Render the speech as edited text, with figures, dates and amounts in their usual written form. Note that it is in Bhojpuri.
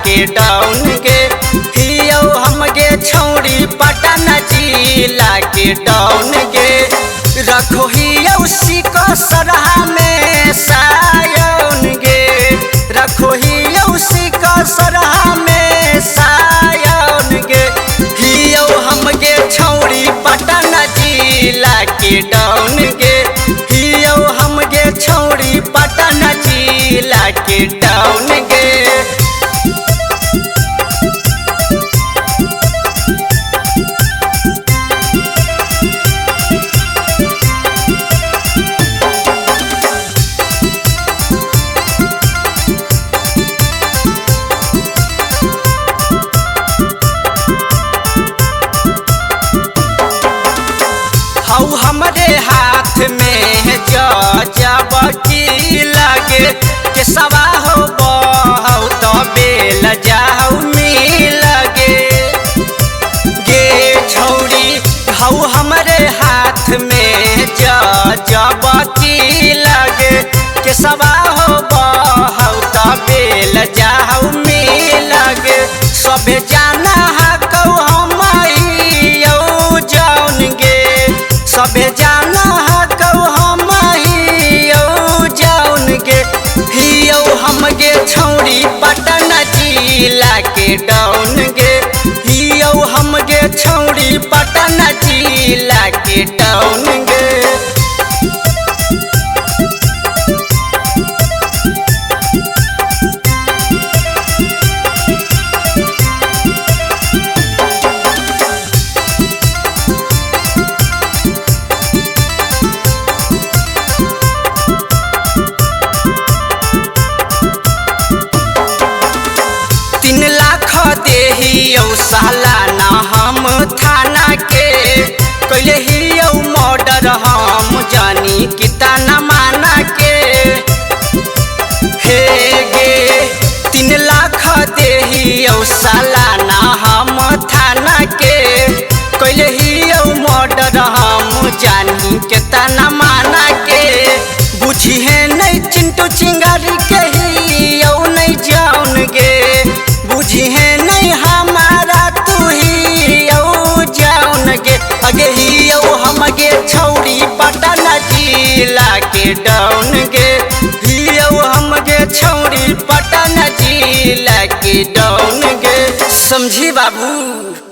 के डाउन गे हियो हमगे छौड़ी पटन जिला के डाउन गे रखो हियो सिको सरहा में सायन गे रखो हियो सिको सरहा में सायन गे हियो हमगे छौड़ी पटन जिला के डाउन गे हियो हमगे छौड़ी पटन जिला के डाउन गे। हऊ हमरे हाथ में जब की लगे के सवा हो बहु तो बेल जाऊ मिल गे छौड़ी हऊ हमरे हाथ में जब की लगे के सवा हो बहु तो बेल जाऊ मिल गे सबे जाना हकौ हम जौन गे सबे जाना हकौ हम जौन गे हियो हमगे छौड़ी पटन जिला के डाउन गे हियो हमगे छौड़ी पटन जिला के डाउन गे। देहियो सालाना हम थाना के कैले हियो मर्डर हम जानी कितना माना के हे गे 3 लाख देहियो सालाना हम थाना के कैले हियो मर्डर हम जानी कितना माना के बुझी है नहीं चिंटू चिंगारी के हियो नहीं जान गे बुझी है नहीं हमारा तू ही जान गे अगे हियो हमगे छौड़ी पटन जिला के डाउन गे हियो हमगे छौड़ी पटन जिला के डाउन गे समझी बाबू।